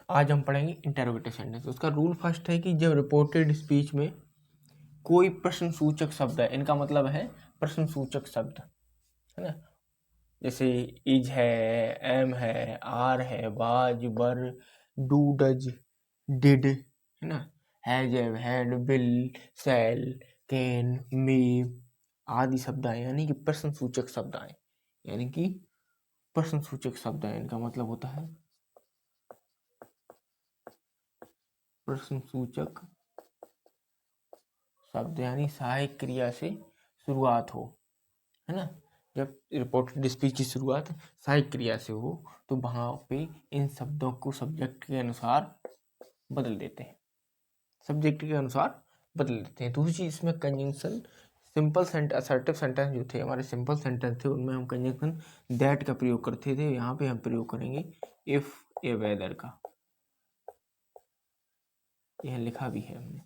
आज हम पढ़ेंगे इंटेरोगेटिव सेंटेंस। उसका रूल फर्स्ट है कि जब रिपोर्टेड स्पीच में कोई प्रश्नसूचक शब्द है, इनका मतलब है प्रश्नसूचक शब्द, है ना, जैसे इज है, एम है, आर है, was, were, do, does, did, है ना, has, had, will, shall, can, may आदि शब्द आए, यानी कि प्रश्नसूचक शब्द आए, यानी कि प्रश्नसूचक शब्द है। इनका मतलब होता है प्रश्नसूचक शब्द, यानी सहायक क्रिया से शुरुआत हो, है ना। जब रिपोर्टेड स्पीच की शुरुआत सहायक क्रिया से हो तो वहाँ पे इन शब्दों को सब्जेक्ट के अनुसार बदल देते हैं, सब्जेक्ट के अनुसार बदल देते हैं। दूसरी चीज इसमें कंजंक्शन, सिंपल असर्टिव सेंटेंस जो थे हमारे सिंपल सेंटेंस थे, उनमें हम कंजंक्शन दैट का प्रयोग करते थे। यहाँ पे हम प्रयोग करेंगे इफ ए वेदर का, यह लिखा भी है हमने।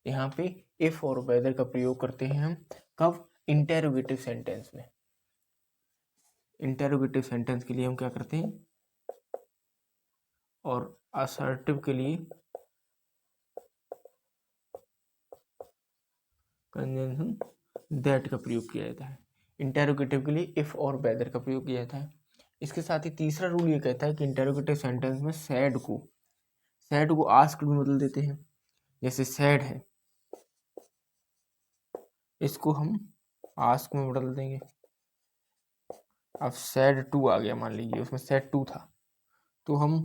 यहाँ पे इफ और वेदर का प्रयोग करते हैं हम कब? इंटेरोगेटिव सेंटेंस में। इंटेरोगेटिव सेंटेंस के लिए हम क्या करते हैं, और असर्टिव के लिए कंजंक्शन दैट का प्रयोग किया जाता है। इंटेरोगेटिव के लिए इफ और वेदर का प्रयोग किया जाता है। इसके साथ ही तीसरा रूल ये कहता है कि इंटेरोगेटिव सेंटेंस में सैड को आस्क्ड में बदल देते हैं। जैसे सैड है, इसको हम आस्क में बदल देंगे। अब सैड टू आ गया, मान लीजिए उसमें सैड टू था, तो हम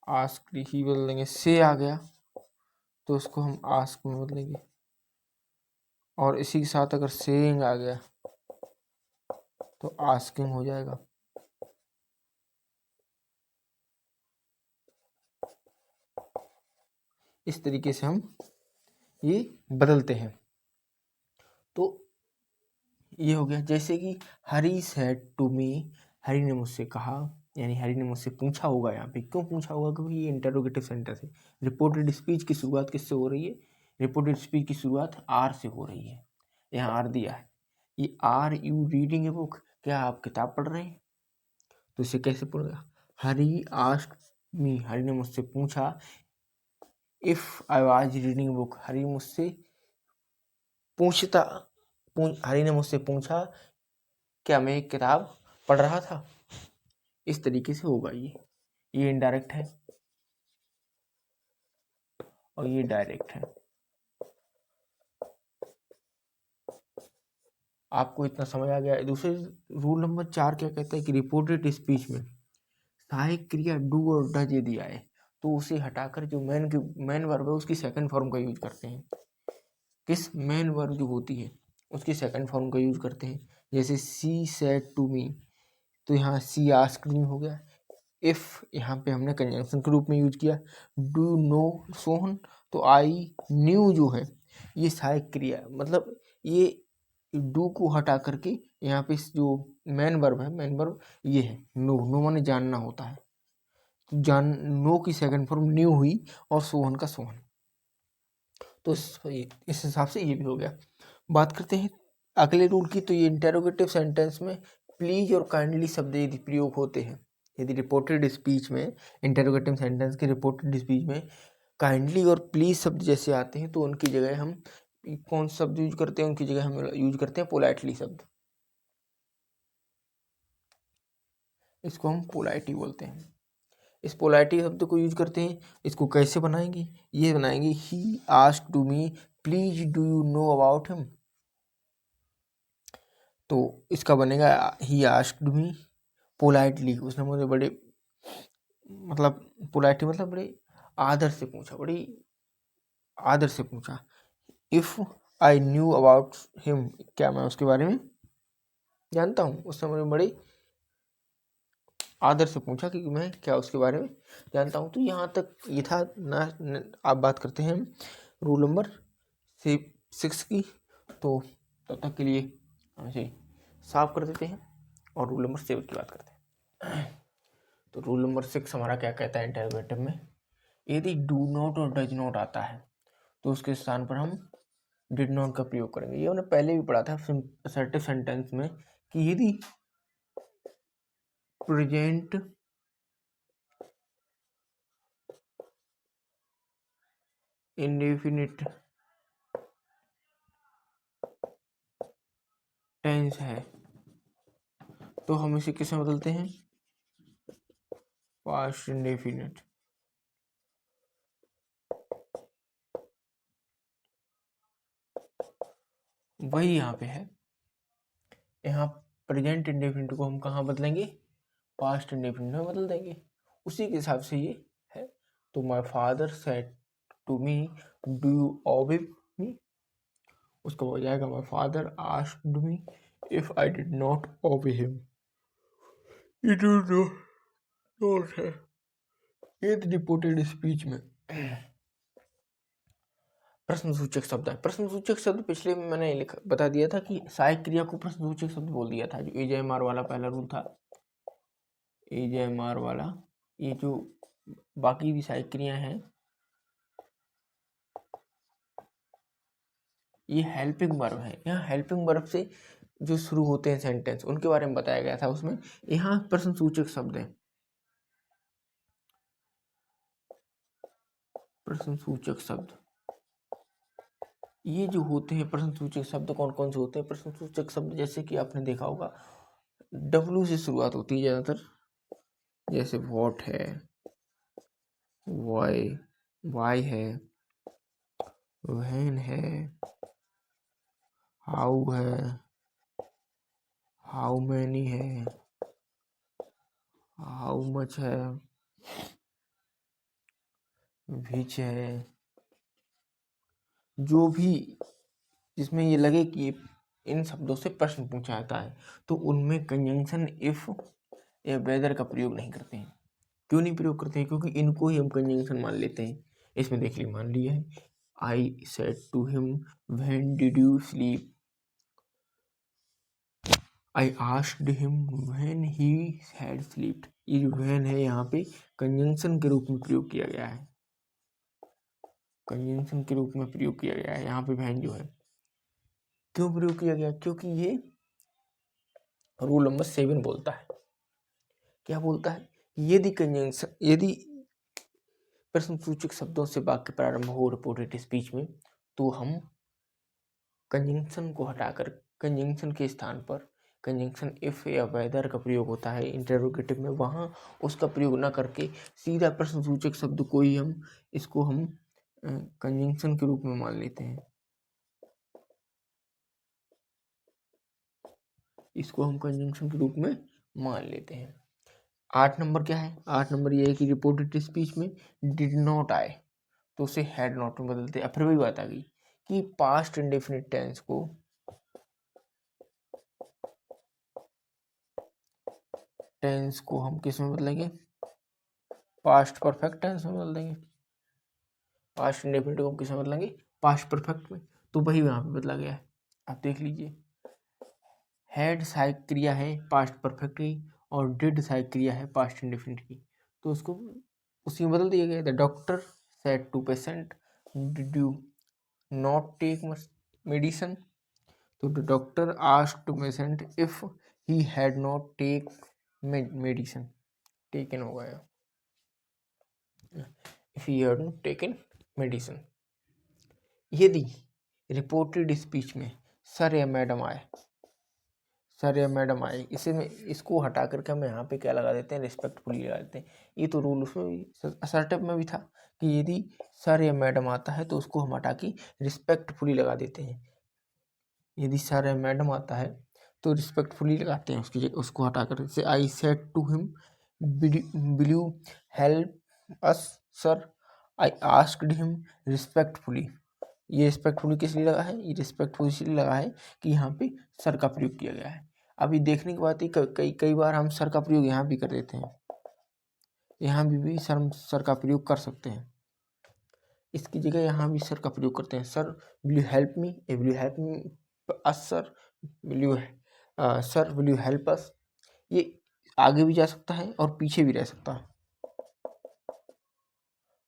आस्क ही बदल देंगे। से आ गया तो उसको हम आस्क में बदलेंगे, और इसी के साथ अगर सेइंग आ गया तो आस्किंग हो जाएगा। इस तरीके से हम ये बदलते हैं। तो ये हो गया। जैसे कि हरी सेड टू मी, हरी ने मुझसे कहा, यानी हरी ने मुझसे पूछा होगा। यहाँ पे क्यों पूछा होगा? क्योंकि ये इंटरोगेटिव सेंटेंस है। रिपोर्टेड स्पीच की शुरुआत किससे हो रही है? रिपोर्टेड स्पीच की शुरुआत आर से हो रही है। यहाँ आर दिया है, ये are you reading a book, क्या आप किताब पढ़ रहे हैं? तो इसे कैसे पढ़ेगा? हरी आस्क्ड मी, हरी ने मुझसे पूछा। If I was reading a book, Hari ने मुझसे पूछा क्या मैं एक किताब पढ़ रहा था। इस तरीके से होगा। ये इनडायरेक्ट है और ये डायरेक्ट है। आपको इतना समझ आ गया? दूसरे रूल नंबर 4 क्या कहता है कि रिपोर्टेड स्पीच में सहायक क्रिया डू और डज यदि आए तो उसे हटाकर जो मेन वर्ब है उसकी सेकंड फॉर्म का यूज करते हैं। किस? मेन वर्ब जो होती है उसकी सेकंड फॉर्म का यूज करते हैं। जैसे सी सेड टू मी, तो यहाँ सी आस्क्ड मी हो गया। इफ यहाँ पे हमने कंजंक्शन के रूप में यूज किया। डू नो सोहन, तो आई न्यू जो है ये सहायक क्रिया, मतलब ये डू को हटा करके यहाँ पे जो मेन वर्ब है, मेन वर्ब ये है नो। नो माने जानना होता है, तो नो की सेकंड फॉर्म न्यू हुई और सोहन का सोहन। तो इस हिसाब से ये भी हो गया। बात करते हैं अगले रूल की। तो ये इंटेरोगेटिव सेंटेंस में प्लीज और काइंडली शब्द यदि प्रयोग होते हैं, यदि रिपोर्टेड स्पीच में, इंटेरोगेटिव सेंटेंस के रिपोर्टेड स्पीच में काइंडली और प्लीज शब्द जैसे आते हैं तो उनकी जगह हम कौन शब्द यूज करते हैं? उनकी जगह हम यूज करते हैं पोलाइटली शब्द। इसको हम पोलाइटी बोलते हैं। इस पोलाइटी शब्द को यूज करते हैं। इसको कैसे बनाएंगे? ये बनाएंगे he asked to me please do you know about him, तो इसका बनेगा ही आस्क्ड मी पोलाइटली, उसने मुझे बड़े मतलब पोलाइटली मतलब बड़े आदर से पूछा, बड़ी आदर से पूछा। If I knew about him, क्या मैं उसके बारे में जानता हूँ? उसने मुझे बड़े आदर से पूछा कि मैं क्या उसके बारे में जानता हूँ। तो यहाँ तक ये था ना। आप बात करते हैं रूल नंबर 6 की। तो तब तक के लिए हम इसे साफ कर देते हैं और रूल नंबर 7 की बात करते हैं। तो रूल नंबर 6 हमारा क्या कहता है इंटरोगेटिव में? यदि डू नॉट और डज नॉट आता है तो उसके स्थान पर हम डिड नॉट का प्रयोग करेंगे। ये हमने पहले भी पढ़ा था असर्टिव सेंटेंस में कि यदि प्रेजेंट इंडेफिनिट टेंस है तो हम इसे किसमें बदलते हैं? Past indefinite. वही यहाँ पे है, यहाँ प्रेजेंट इंडेफिनिट को हम कहाँ बदलेंगे? पास्ट इंडेफिनिट में बदल देंगे। उसी के हिसाब से ये है। तो my father said to me do you obey me, उसका हो जाएगा my father asked me if I did not obey him. You do not है ये रिपोर्टेड स्पीच में प्रश्नसूचक शब्द है। प्रश्नसूचक शब्द पिछले में मैंने बता दिया था कि सहायक क्रिया को प्रश्नसूचक शब्द बोल दिया था, जो एजेएमआर वाला पहला रूल था, एजेएमआर वाला। ये जो बाकी भी सहायक क्रिया हैं, ये हेल्पिंग वर्ब है। यहाँ हेल्पिंग वर्ब से जो शुरू होते हैं सेंटेंस, उनके बारे में बताया गया था उसमें। यहाँ प्रश्नसूचक शब्द है, प्रश्नसूचक शब्द। ये जो होते हैं प्रश्नसूचक शब्द, कौन कौन से होते हैं प्रश्नसूचक शब्द? जैसे कि आपने देखा होगा डब्ल्यू से शुरुआत होती है ज़्यादातर, जैसे वॉट है, वाई है, व्हेन है, हाउ है, हाउ मैनी है, हाउ मच है, विच है। जो भी जिसमें ये लगे कि इन शब्दों से प्रश्न पूछा जाता है, तो उनमें कंजंक्शन इफ या वेदर का प्रयोग नहीं करते हैं। क्यों नहीं प्रयोग करते हैं? क्योंकि इनको ही हम कंजंक्शन मान लेते हैं। इसमें देख ली, मान लिया है I said to him when did you sleep, I asked him when he had slept. ये जो व्हेन है यहाँ पे कंजंक्शन के रूप में प्रयोग किया गया है, कंजंक्शन के रूप में प्रयोग किया गया है यहाँ पे व्हेन जो है। क्यों प्रयोग किया गया? क्योंकि ये रूल नंबर 7 बोलता है। क्या बोलता है? यदि कंजंक्शन, यदि प्रश्नसूचक शब्दों से वाक्य प्रारंभ हो रिपोर्टेड स्पीच में, तो हम कंजंक्शन को हटाकर कंजंक्शन के स्थान पर कंजंक्शन इफ या वेदर का प्रयोग होता है इंटरोगेटिव में, वहाँ उसका प्रयोग न करके सीधा प्रश्नसूचक शब्द को ही हम इसको हम कंजंक्शन के रूप में मान लेते हैं। इसको हम कंजंक्शन के रूप में मान लेते हैं। 8 नंबर क्या है? 8 नंबर ये है कि रिपोर्टेड स्पीच में डिड नॉट आए तो उसे हैड नॉट में बदलते हैं। फिर वही बात आ गई कि पास्ट इंडेफिनिट टेंस को हम किस में बदलेंगे? पास्ट परफेक्ट टेंस में बदल देंगे। पास्ट इंडेफिनिट को हम किस में बदलेंगे? पास्ट परफेक्ट में। तो वही वहाँ पे बदला गया है। आप देख लीजिए, हैड सहायक क्रिया है पास्ट परफेक्ट की और डिड सहायक क्रिया है पास्ट इंडेफिनिट की, तो उसको उसी में बदल दिया गया। The doctor said to patient did you not take medicine, तो the doctor asked to patient if he had not take medicine, taken हो गया, if he had not taken medicine. यदि रिपोर्टेड स्पीच में सर या madam आए, sir या madam आए, इसे में इसको हटा करके हम यहाँ पे क्या लगा देते हैं? रिस्पेक्टफुली लगा देते हैं। ये तो रूल उसमें भी असर्टिव में भी था कि यदि सर या मैडम आता है तो उसको हम हटा के रिस्पेक्टफुली लगा देते हैं। यदि सर या मैडम आता है तो रिस्पेक्टफुली लगाते हैं उसकी, उसको हटा कर। जैसे I said to him will you help us sir, I asked him respectfully. ये रिस्पेक्टफुली किस लिए लगा है? ये रिस्पेक्टफुल इसलिए लगा है कि यहाँ पे सर का प्रयोग किया गया है। अभी देखने की बात है, कई बार हम सर का प्रयोग यहाँ भी कर देते हैं, यहाँ भी सर का प्रयोग कर सकते हैं। इसकी जगह यहाँ भी सर का प्रयोग करते हैं। Sir will you help me, will you help me us sir, will you sir will you help अस। ये आगे भी जा सकता है और पीछे भी रह सकता है,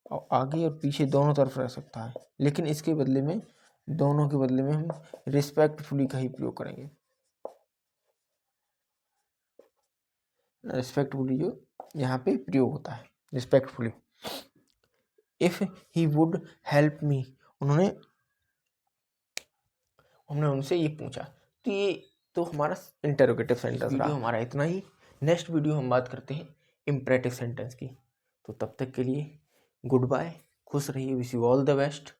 और आगे और पीछे दोनों तरफ रह सकता है, लेकिन इसके बदले में, दोनों के बदले में हम रिस्पेक्टफुली का ही प्रयोग करेंगे। रिस्पेक्टफुली जो यहाँ पे प्रयोग होता है, respectfully. If he would help me, हमने उनसे ये पूछा। तो ये तो हमारा इंटरोगेटिव सेंटेंस रहा। वीडियो हमारा इतना ही। नेक्स्ट वीडियो हम बात करते हैं इम्परेटिव सेंटेंस की। तो तब तक के लिए गुड बाय, खुश रहिए, wish you all the best.